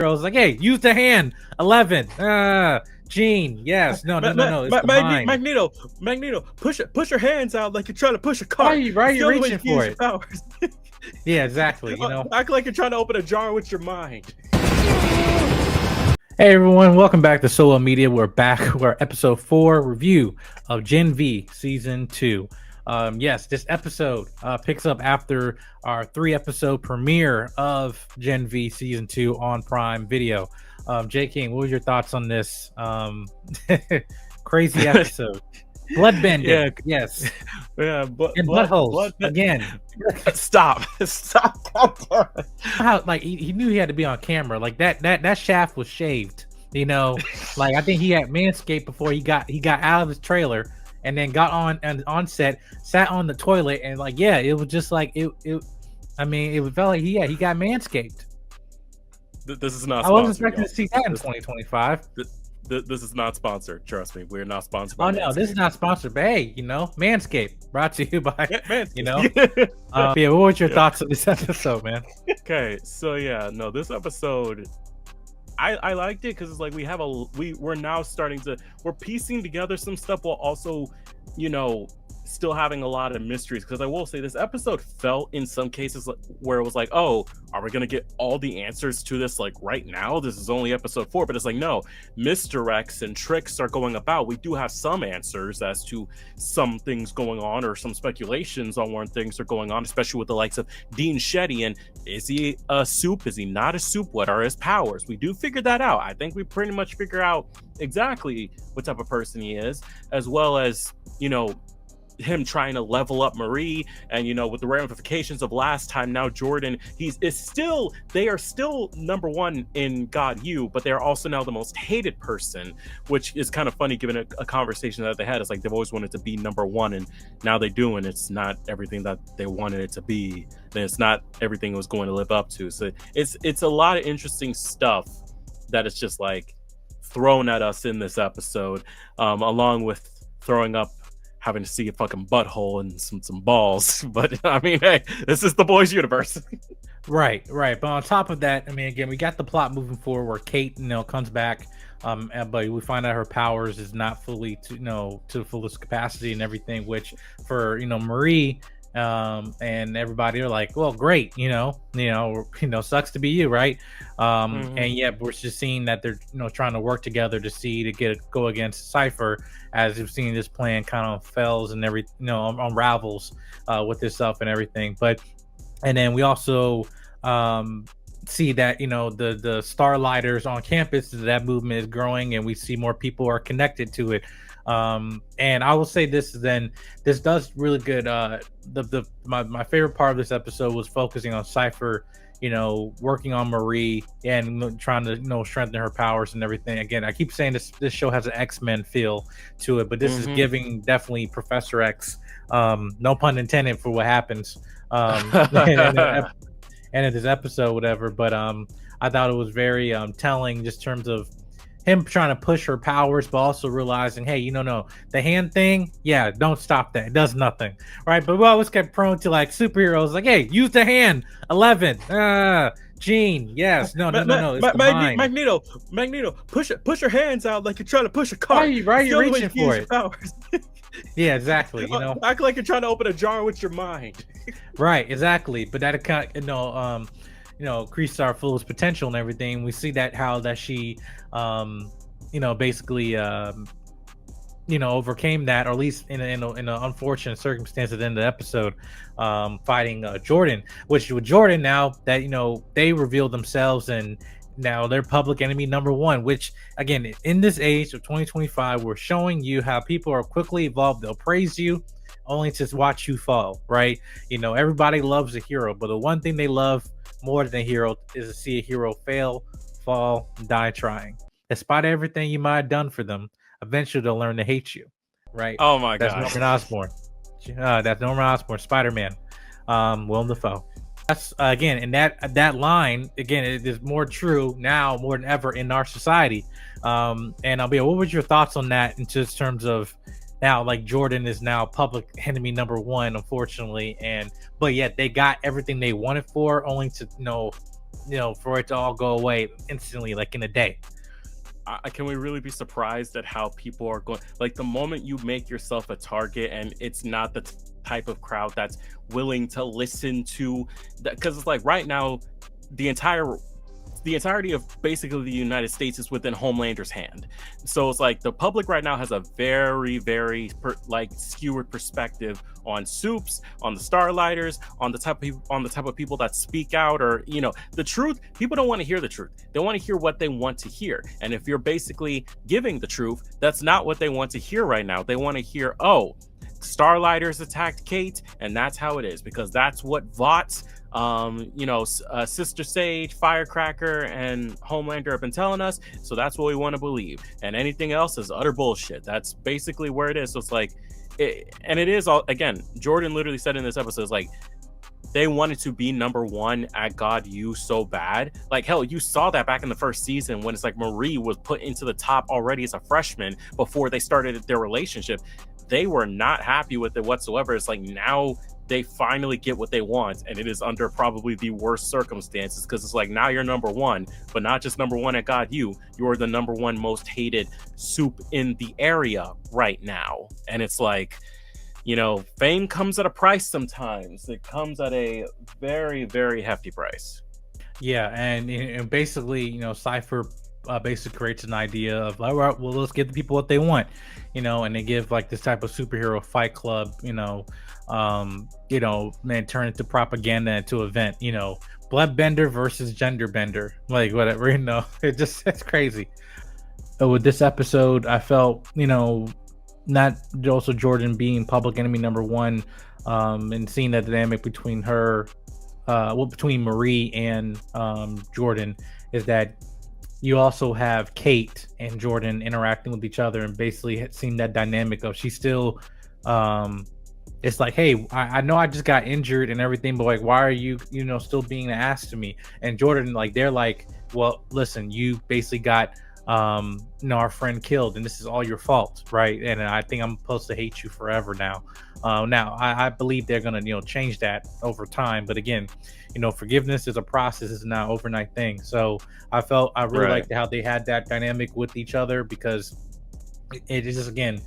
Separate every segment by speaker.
Speaker 1: Girls like, hey, use the hand. 11. Gene. Yes. No. It's the mind.
Speaker 2: Magneto. Push your hands out like you're trying to push a cart.
Speaker 1: Why are you reaching for it? Yeah, exactly.
Speaker 2: Act like you're trying to open a jar with your mind.
Speaker 1: Hey everyone, welcome back to Solo Media. We're back. We're episode 4 review of Gen V season 2. Yes, this episode picks up after our 3-episode premiere of Gen V season 2 on Prime Video. J King, what were your thoughts on this crazy episode? Bloodbending,
Speaker 2: yeah,
Speaker 1: yes,
Speaker 2: yeah,
Speaker 1: and buttholes again.
Speaker 2: Stop!
Speaker 1: How he knew he had to be on camera. Like that shaft was shaved. Like I think he had manscaped before he got out of his trailer and then got on set, sat on the toilet, and it was just like it. I mean, it felt like he got manscaped.
Speaker 2: This is not.
Speaker 1: I wasn't expecting to see that in 2025.
Speaker 2: This is not sponsored. Trust me, we're not sponsored.
Speaker 1: Oh no, this is not sponsored. But hey, Manscaped brought to you by
Speaker 2: Manscaped.
Speaker 1: Yeah. What was your thoughts on this episode, man?
Speaker 2: Okay, so this episode, I liked it because it's like we're now starting to piecing together some stuff while also, still having a lot of mysteries. Because I will say this episode felt in some cases where it was like, oh, are we gonna get all the answers to this right now? This is only episode 4, but it's like, no, misdirects and tricks are going about. We do have some answers as to some things going on or some speculations on where things are going on, especially with the likes of Dean Shetty. And is he a soup? Is he not a soup? What are his powers? We do figure that out. I think we pretty much figure out exactly what type of person he is, as well as him trying to level up Marie, and with the ramifications of last time. Now Jordan, they are still number 1 in God U, but they're also now the most hated person, which is kind of funny given a conversation that they had. It's like they've always wanted to be number 1, and now they do, and it's not everything that they wanted it to be, and it's not everything it was going to live up to. So it's a lot of interesting stuff that is just thrown at us in this episode, along with throwing up having to see a fucking butthole and some balls. But I mean, hey, this is the boys' universe.
Speaker 1: Right. But on top of that, I mean, again, we got the plot moving forward where Kate, comes back, but we find out her powers is not fully to fullest capacity and everything, which for Marie and everybody are like, well, great, sucks to be you, right? And yet we're just seeing that they're trying to work together to go against Cypher, as we've seen this plan kind of fails and unravels with this stuff and everything. And then we also see that the Starlighters on campus, that movement is growing, and we see more people are connected to it. And I will say this does really good. My favorite part of this episode was focusing on Cypher, working on Marie and trying to strengthen her powers and everything. Again, I keep saying this show has an X-Men feel to it, but this is giving definitely Professor X, no pun intended for what happens in this episode, whatever. But I thought it was very telling, just in terms of him trying to push her powers, but also realizing, hey, no, the hand thing, don't stop that. It does nothing, right? But we always get prone to superheroes, hey, use the hand. 11. Gene, yes, no. It's
Speaker 2: Magneto, push your hands out like you're trying to push a cart.
Speaker 1: Why are you reaching for it? Yeah, exactly.
Speaker 2: Act like you're trying to open a jar with your mind.
Speaker 1: Right, exactly. But that increased our fullest potential and everything. We see how she basically overcame that, or at least in an unfortunate circumstance at the end of the episode, fighting Jordan, which with Jordan, now that they revealed themselves and now they're public enemy number 1, which again, in this age of 2025, we're showing you how people are quickly evolved. They'll praise you only to watch you fall, right? Everybody loves a hero, but the one thing they love more than a hero is to see a hero fail, fall, and die trying. Despite everything you might have done for them, eventually they'll learn to hate you, right?
Speaker 2: Oh my god,
Speaker 1: that's Norman Osborn. That's Norman Osborn, Spider-Man, Willem Dafoe. That's again, and that line again, it is more true now more than ever in our society. And what was your thoughts on that in just terms of now, Jordan is now public enemy number 1, unfortunately, but yet they got everything they wanted for, only to for it to all go away instantly, like in a day.
Speaker 2: Can we really be surprised at how people are going? Like the moment you make yourself a target, and it's not the type of crowd that's willing to listen to that, because it's like right now, the entirety of basically the United States is within Homelander's hand. So it's like the public right now has a very, very skewered perspective on Soups, on the Starlighters, on the type of people that speak out, or the truth. People don't want to hear the truth. They want to hear what they want to hear. And if you're basically giving the truth, that's not what they want to hear right now. They want to hear, oh, Starlighters attacked Kate, and that's how it is, because that's what Vought, Sister Sage, Firecracker, and Homelander have been telling us. So that's what we want to believe, and anything else is utter bullshit. That's basically where it is. So it's like, and it is all, again, Jordan literally said in this episode, it's like they wanted to be number one at God U so bad. Like, hell, you saw that back in the first season when it's like Marie was put into the top already as a freshman before they started their relationship. They were not happy with it whatsoever. It's like now they finally get what they want, and it is under probably the worst circumstances, because it's like now you're number one, but not just number one at God U. You're the number one most hated soup in the area right now. And it's like, fame comes at a price sometimes. It comes at a very, very hefty price.
Speaker 1: Yeah, and basically, Cypher basically creates an idea of, all right, well, let's give the people what they want, and they give like this type of superhero fight club, man, turn it to propaganda, into event, bloodbender versus gender bender, like whatever, it's crazy. But with this episode, I felt, not also Jordan being public enemy number one, and seeing that dynamic between her, between Marie and Jordan, is that you also have Kate and Jordan interacting with each other, and basically seeing that dynamic of she's still, it's like, hey, I know I just got injured and everything, but like, why are you, still being an ass to me? And Jordan, like, they're like, well, listen, you basically got, our friend killed, and this is all your fault, right? And I think I'm supposed to hate you forever now. Now I believe they're gonna, change that over time, but again, forgiveness is a process, it's not an overnight thing. So I really liked how they had that dynamic with each other, because it is just, again,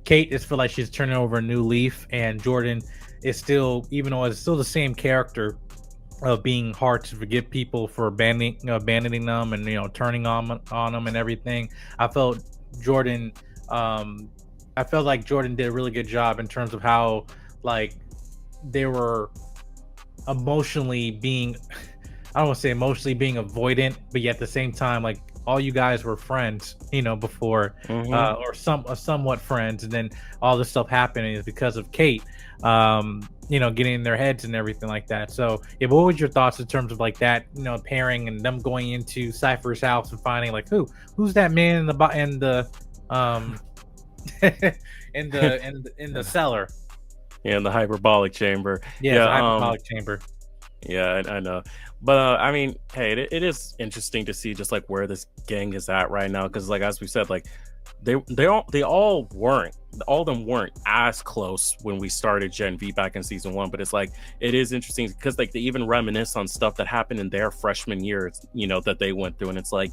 Speaker 1: Kate is feel like she's turning over a new leaf, and Jordan is still, even though it's still the same character of being hard to forgive people for abandoning them and turning on them and everything. I felt like Jordan did a really good job in terms of how, like, they were emotionally being, I don't want to say emotionally being avoidant, but yet at the same time, like, all you guys were friends, before, or somewhat friends, and then all this stuff happening is because of Kate, getting in their heads and everything like that. So, yeah, what was your thoughts in terms of like that, pairing and them going into Cypher's house and finding like who's that man in the in the cellar?
Speaker 2: Yeah, in the hyperbolic chamber.
Speaker 1: Yeah, the hyperbolic chamber.
Speaker 2: Yeah, I know. But I mean, hey, it is interesting to see just like where this gang is at right now, because like as we said, like they all of them weren't as close when we started Gen V back in season 1, but it's like it is interesting because like they even reminisce on stuff that happened in their freshman year, that they went through, and it's like,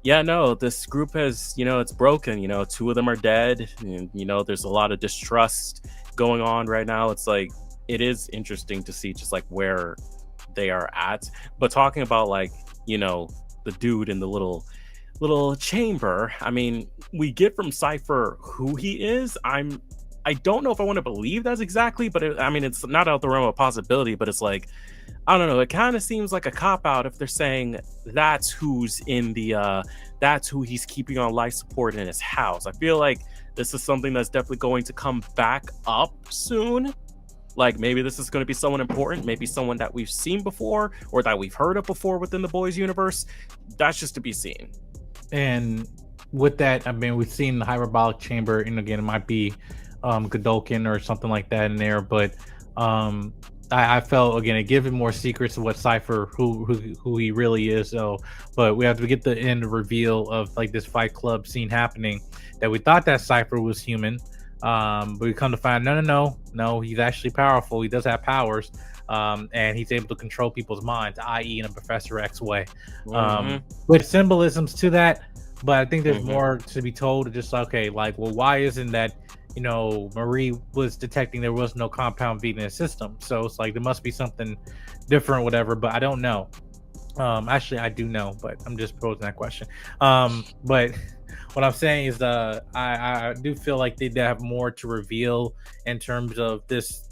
Speaker 2: yeah, no, this group has, it's broken. 2 of them are dead, and there's a lot of distrust going on right now. It's like it is interesting to see just like where they are at. But talking about like, the dude in the little chamber, I mean, we get from Cypher who he is. I don't know if I want to believe that's exactly, but it's not out the realm of possibility, but it's like, I don't know, it kind of seems like a cop-out if they're saying that's who's in the that's who he's keeping on life support in his house. I feel like this is something that's definitely going to come back up soon. Like maybe this is going to be someone important, maybe someone that we've seen before or that we've heard of before within the boys universe. That's just to be seen.
Speaker 1: And with that, we've seen the hyperbolic chamber, and again, it might be Godolkin or something like that in there, but I felt, again, it gives him more secrets of what Cypher, who he really is. So, but we have to get the end reveal of like this Fight Club scene happening, that we thought that Cypher was human, but we come to find no, he's actually powerful. He does have powers, and he's able to control people's minds, i.e., in a Professor X way,
Speaker 2: Mhm.
Speaker 1: with symbolisms to that. But I think there's
Speaker 2: Mhm.
Speaker 1: more to be told. Just okay, like, well, why isn't that? Marie was detecting there was no compound V in the system, so it's like there must be something different, whatever. But I don't know. Actually, I do know, but I'm just posing that question. But what I'm saying is, I do feel like they have more to reveal in terms of this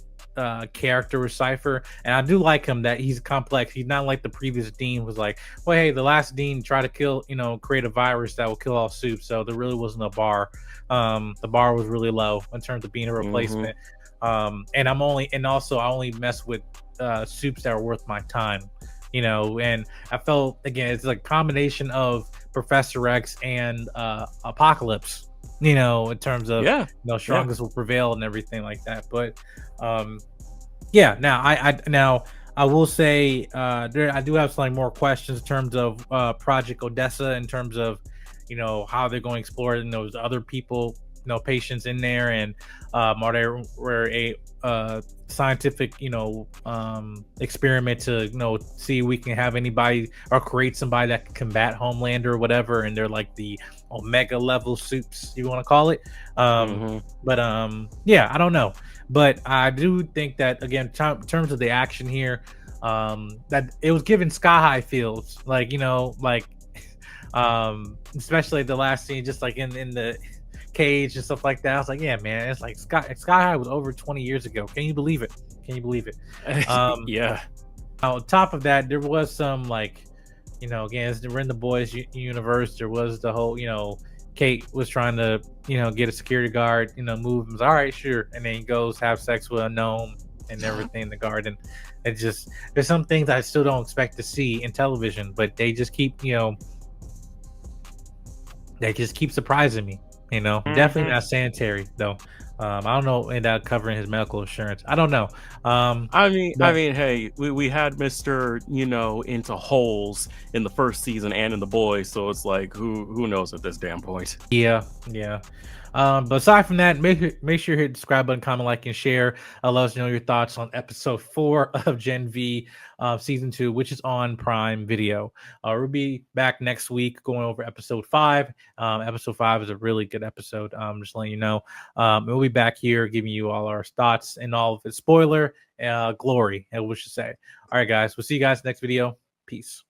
Speaker 1: character with Cypher, and I do like him that he's complex. He's not like the previous Dean was like, well, hey, the last Dean tried to kill, create a virus that will kill all soup, so there really wasn't a bar. The bar was really low in terms of being a replacement. And I only mess with soups that are worth my time. And I felt again it's like a combination of Professor X and Apocalypse, in terms of
Speaker 2: Yeah. Yeah.
Speaker 1: strongest will prevail and everything like that. But yeah, now I will say I do have some more questions in terms of Project Odessa, in terms of how they're going to explore it and those other people, patients in there, and are there were a scientific experiment to see if we can have anybody or create somebody that can combat Homelander or whatever, and they're like the omega level soups, you want to call it. But yeah, I don't know, but I do think that again, in terms of the action here, that it was given Sky High feels, like especially the last scene, just like in the cage and stuff like that. I was like, yeah, man, it's like Sky High was over 20 years ago. Can you believe it?
Speaker 2: Yeah.
Speaker 1: On top of that, there was some again, as we're in the boys universe, there was the whole, Kate was trying to, get a security guard, move him. All right, sure. And then he goes have sex with a gnome and everything in the garden. It's just, there's some things I still don't expect to see in television, but they just keep, surprising me. Definitely not sanitary though. I don't know, and that covering his medical insurance. I don't know.
Speaker 2: I mean,
Speaker 1: But
Speaker 2: hey, we had Mr. Into holes in the first season and in the boys, so it's like who knows at this damn point.
Speaker 1: yeah. But aside from that, make sure you hit the subscribe button, comment, like, and share. Let us know your thoughts on episode 4 of Gen V season 2, which is on Prime Video. We'll be back next week going over episode 5. Episode 5 is a really good episode. Just letting you know. We'll be back here giving you all our thoughts and all of its spoiler glory, we should say. All right, guys. We'll see you guys next video. Peace.